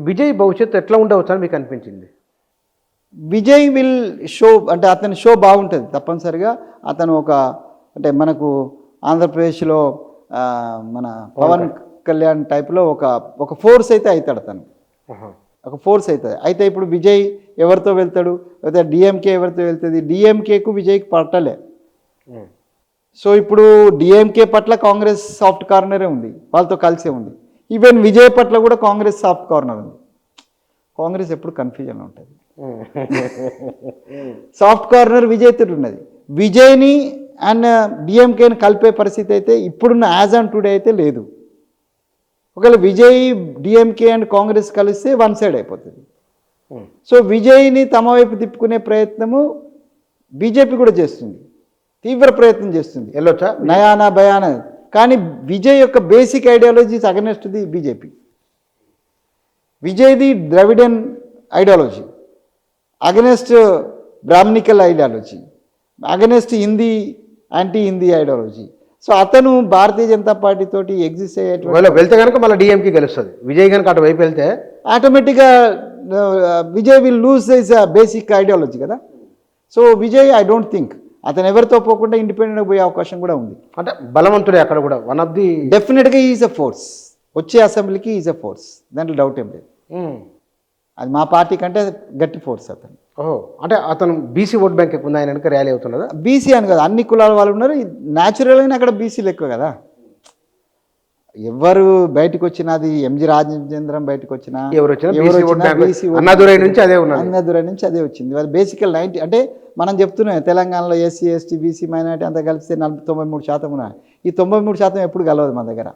విజయ్ భవిష్యత్తు ఎట్లా ఉండవచ్చు అని మీకు అనిపించింది? విజయ్ విల్ షో అంటే అతని షో బాగుంటుంది తప్పనిసరిగా. అతను ఒక అంటే మనకు ఆంధ్రప్రదేశ్లో మన పవన్ కళ్యాణ్ టైప్లో ఒక ఫోర్స్ అయితే అవుతాడు అతను. ఒక ఫోర్స్ అవుతుంది. అయితే ఇప్పుడు విజయ్ ఎవరితో వెళ్తాడు, లేదా డిఎంకే ఎవరితో వెళ్తుంది? డిఎంకేకు విజయ్కి పట్టలే. సో ఇప్పుడు డిఎంకే పట్ల కాంగ్రెస్ సాఫ్ట్ కార్నరే ఉంది, వాళ్ళతో కలిసే ఉంది. ఈవెన్ విజయ్ పట్ల కూడా కాంగ్రెస్ సాఫ్ట్ కార్నర్ ఉంది. కాంగ్రెస్ ఎప్పుడు కన్ఫ్యూజన్ ఉంటుంది. సాఫ్ట్ కార్నర్ విజయ్ తోటి ఉన్నది. విజయ్ని అండ్ డిఎంకేని కలిపే పరిస్థితి అయితే ఇప్పుడున్న యాజ్ ఆన్ టుడే అయితే లేదు. ఒకవేళ విజయ్ డిఎంకే అండ్ కాంగ్రెస్ కలిస్తే వన్ సైడ్ అయిపోతుంది. సో విజయ్ని తమ వైపు తిప్పుకునే ప్రయత్నము బీజేపీ కూడా చేస్తుంది, తీవ్ర ప్రయత్నం చేస్తుంది. వెళ్ళొచ్చా? నయానా భయానా. కానీ విజయ్ యొక్క basic ideologies against the BJP. విజయ్ది Dravidian ideology, against brahmanical ideology, against Hindi anti Hindi ideology. So అతను భారతీయ జనతా పార్టీ తోటి ఎగ్జిస్ట్ అయ్యేటువంటి వెళ్తే కనుక మళ్ళీ డిఎంకే గెలుస్తుంది. విజయ్ కనుక అటు వైపు వెళ్తే ఆటోమేటిక్గా Vijay will lose this basic ideology కదా. So Vijay I don't think అతను ఎవరితో పోకుండా ఇండిపెండెంట్గా పోయే అవకాశం కూడా ఉంది. అంటే బలవంతుడే అక్కడ కూడా వన్ ఆఫ్ ది. డెఫినెట్గా ఈజ్ అ ఫోర్స్. వచ్చే అసెంబ్లీకి ఈజ్ అ ఫోర్స్, దాంట్లో డౌట్ ఏం లేదు. అది మా పార్టీ కంటే గట్టి ఫోర్స్ అతను. ఓహో, అంటే అతను బీసీ ఓట్ బ్యాంక్ ఎక్కువ ఉంది, ఆయన వెనక ర్యాలీ అవుతున్నదా? బీసీ అని కదా, అన్ని కులాల వాళ్ళు ఉన్నారు. న్యాచురల్గానే అక్కడ బీసీలు ఎక్కువ కదా. ఎవరు బయటకు వచ్చినా, అది ఎంజి రాజేంద్రం బయటకు వచ్చినా, ఎవరు వచ్చినా అన్నాదురై నుంచి అదే ఉన్నది. అన్నాదురై నుంచి అదే వచ్చింది. అది బేసికల్ 90 అంటే మనం చెప్తున్నాం తెలంగాణలో ఎస్సీ ఎస్టీ బీసీ మైనారిటీ అంతా కలిపితే 93% ఉన్నాయి. ఈ 93% ఎప్పుడు కలవదు మన దగ్గర.